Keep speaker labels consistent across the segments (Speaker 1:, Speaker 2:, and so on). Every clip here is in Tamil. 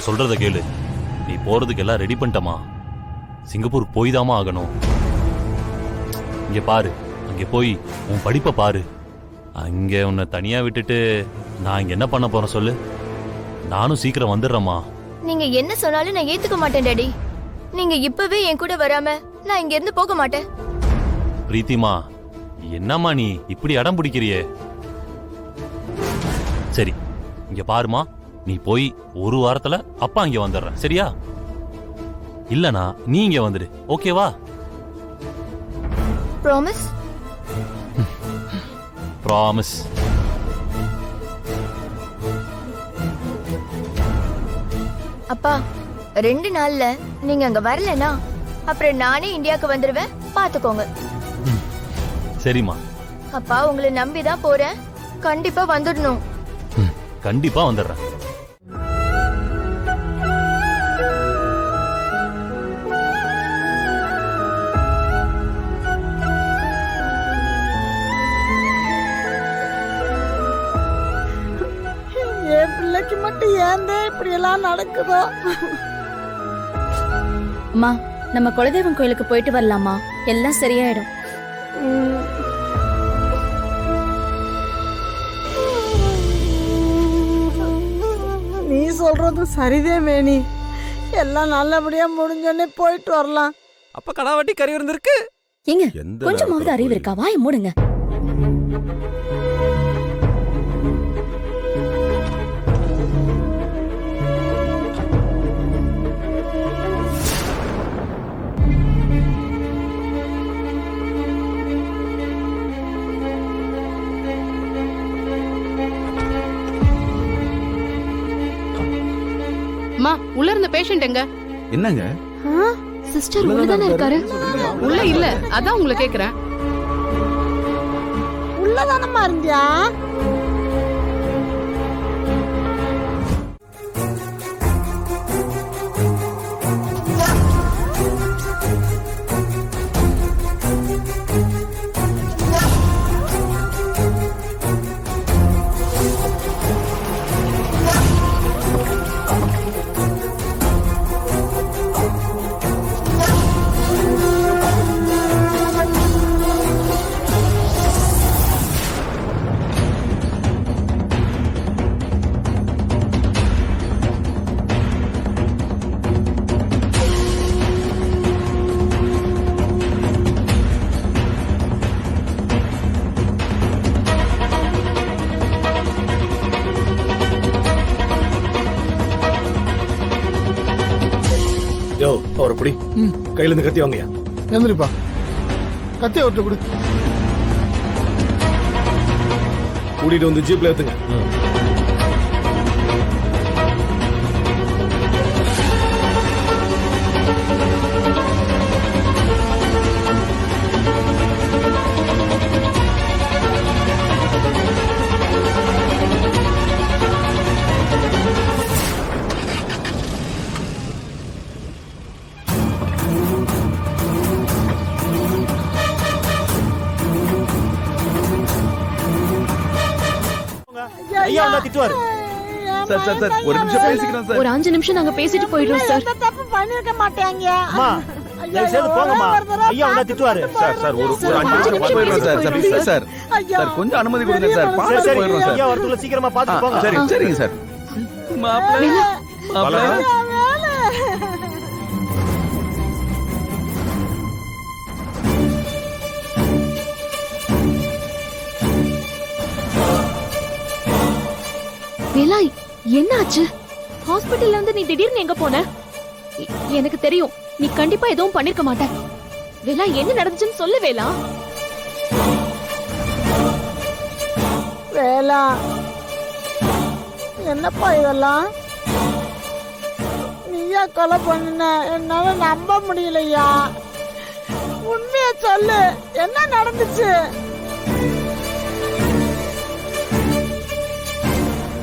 Speaker 1: நான் சொல்றத கேளு. நீ போறதுக்கு எல்லாம் ரெடி பண்ணிட்டமா? சிங்கப்பூருக்கு போய் தாமா ஆகணும். இங்க பாரு, அங்க போய் உன் படிப்பை பாரு. அங்க உன்னை தனியா விட்டுட்டு நான் இங்க என்ன பண்ண போறேன் சொல்லு? நானும் சீக்கிரம் வந்துடுறேம்மா.
Speaker 2: நீங்க என்ன சொன்னாலும் நான் ஏத்துக்க மாட்டேன் டாடி. நீங்க இப்பவே என் கூட வராம நான் இங்க இருந்து போக மாட்டேன்.
Speaker 1: பிரீத்திமா, என்னம்மா நீ இப்படி அடம் பிடிக்கிறியே? சரி, இங்க பாருமா, நீ போய் ஒரு வாரத்துல அப்பா இங்க வந்துடுறேன், சரியா? இல்லனா நீ இங்க வந்துடு, ஓகேவா?
Speaker 2: ப்ராமிஸ்?
Speaker 1: ப்ராமிஸ்.
Speaker 2: அப்பா, 2 நாள்ல நீங்க அங்க வரலனா அப்புறம் நானே இந்தியாவுக்கு வந்துருவேன், பாத்துக்கோங்க.
Speaker 1: சரிம்மா.
Speaker 2: அப்பா, உங்களை நம்பிதான் போறேன், கண்டிப்பா வந்துடணும்.
Speaker 1: கண்டிப்பா வந்துடுறேன்.
Speaker 3: என் பிள்ளைக்கு மட்டும் ஏன் இப்படி எல்லாம் நடக்குதோ?
Speaker 4: அம்மா, நம்ம குலதெய்வம் கோயிலுக்கு போயிட்டு வரலாமா? எல்லாம் சரியாயிடும்.
Speaker 3: நீ சொல்றது சரிதே மேனி. எல்லாம் நல்லபடியா முடிஞ்சோடனே போயிட்டு வரலாம்.
Speaker 5: அப்ப கடாவட்டி கறி இருந்திருக்கு.
Speaker 4: ஏங்க, கொஞ்சமாவது அறிவு இருக்கா? வாயை மூடுங்க.
Speaker 6: அம்மா, உள்ள இருந்த பேஷண்ட் எங்க?
Speaker 5: என்னங்க?
Speaker 4: சிஸ்டர் உள்ள தானே இருக்காரு.
Speaker 6: உள்ள இல்ல, அதான் உங்களை கேக்குறேன்.
Speaker 3: உள்ளதானமா இருந்தியா?
Speaker 7: யோ, அவரை புடி. கையில இருந்து கத்தி வாங்கயா.
Speaker 8: எந்திரிப்பா, கத்தி அவர்கிட்ட கொடு.
Speaker 7: கூட்டிட்டு வந்து ஜீப்ல ஏத்துங்க.
Speaker 5: ஐயா உன்னை திட்டுவாரு. சார் சார் சார், ஒரு நிமிஷம் பேசிக்கிறேன் சார்.
Speaker 4: ஒரு 5 நிமிஷம் நாங்க பேசிட்டு போயிடுறோம் சார்.
Speaker 3: எந்த தப்பு பண்ணிருக்க மாட்டாங்க.
Speaker 5: அம்மா, தயவு செய்து போங்கம்மா. ஐயா உன்னை திட்டுவாரு. சார் சார், ஒரு 5 நிமிஷம் போயிடுறோம் sir. Sir please sir. Sir கொஞ்சம் அனுமதி கொடுங்க சார். பாத்து போயிடுறோம் சார். ஐயா வரதுக்குள்ள சீக்கிரமா பாத்து போங்க. சரி சரிங்க சார். மாப்ள மாப்ள
Speaker 4: வேலா, என்ன ஆச்சு? ஹாஸ்பிட்டல்ல இருந்து நீ திடீர்னு எங்க போன? எனக்கு தெரியும், நீ கண்டிப்பா எதுவும் பண்ணிருக்க மாட்ட. வேலா, என்ன நடந்துச்சுன்னு சொல்லு வேலா.
Speaker 3: வேலா, என்னப்பா இதெல்லாம்? நீயா கொலை பண்ணுன? என்னால நம்ப முடியலையா. உண்மைய சொல்லு, என்ன நடந்துச்சு?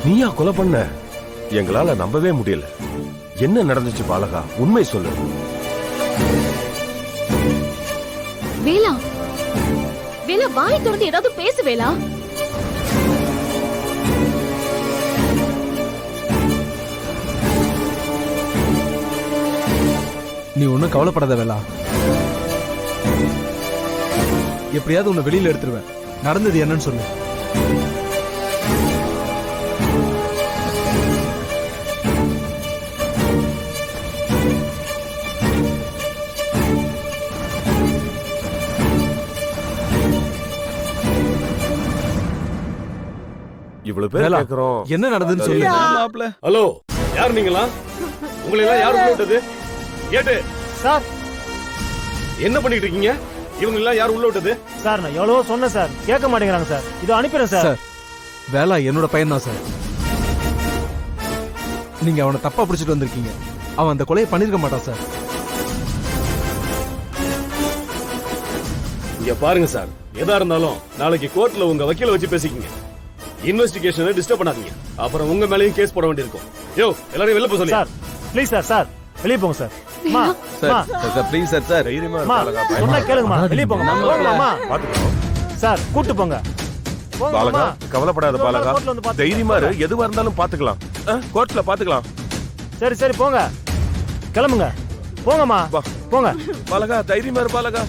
Speaker 9: நீயா கொலை பண்ண? எங்களால நம்பவே முடியல. என்ன நடந்துச்சு பாலகா? உண்மை சொல்லு.
Speaker 4: வேலா, வேலா, வாய் திறந்து ஏதாவது பேசு வேலா.
Speaker 5: ஒன்றும் கவலைப்படாத வேலா. எப்படியாவது உன்னை வெளியில எடுத்துருவேன். நடந்தது என்னன்னு சொல்லு.
Speaker 9: இவ்வளவு பேர்
Speaker 5: வேலா,
Speaker 9: கேக்குறோம்.
Speaker 5: என்ன நடந்ததுன்னு சொல்லு.
Speaker 7: மாப்ள ஹலோ, யார் நீங்களா? உங்களை எல்லாம் யார் உள்ள விட்டது? கேட்டு
Speaker 10: சார்,
Speaker 7: என்ன பண்ணிட்டு இருக்கீங்க? இவங்க எல்லாம் யார் உள்ள விட்டது?
Speaker 10: சார் நான் எவ்வளவோ சொன்னேன் சார், கேட்க மாட்டேங்கிறாங்க சார். இதோ அனுப்பிடுறேன் சார்.
Speaker 5: சார், வேலா என்னோட பையன் தான் சார். நீங்க அவனை தப்பா பிடிச்சிட்டு வந்திருக்கீங்க. அவன் அந்த கொலையை பண்ணிருக்க மாட்டான் சார்.
Speaker 7: இங்க பாருங்க சார், எதா இருந்தாலும் நாளைக்கு கோர்ட்ல உங்க வக்கீல வச்சு பேசிக்கங்க. இன்வெஸ்டிகேஷனை டிஸ்டர்ப் பண்ணாதீங்க. அப்புறம் உங்க மேலயும் கேஸ் போட வேண்டியிருக்கும். யோ, எல்லாரையும் வெளில போக சொல்லு.
Speaker 10: சார் ப்ளீஸ் சார், சார் வெளியே போங்க சார். அம்மா, அம்மா,
Speaker 5: சார் ப்ளீஸ் சார். சார்
Speaker 9: தைரியமா
Speaker 10: அம்மா,
Speaker 9: இருப்பாளா?
Speaker 10: சொன்னா கேளுங்கம்மா, வெளியே போங்கம்மா. போங்கம்மா
Speaker 9: பாத்துக்கோ
Speaker 10: சார், கூட்டு போங்க. போங்க
Speaker 9: பாலகா,
Speaker 10: அம்மா.
Speaker 9: கவலைப்படாத பாலகா.
Speaker 10: கோர்ட்ல வந்து பாத்துக்கலாம்.
Speaker 9: தைரியமா இரு, எதுவா இருந்தாலும் பாத்துக்கலாம். கோர்ட்ல பாத்துக்கலாம்.
Speaker 10: சரி சரி போங்க, கிளம்புங்க. போங்கம்மா,
Speaker 9: வா.
Speaker 10: போங்க.
Speaker 9: பாலகா, தைரியமா இரு பாலகா.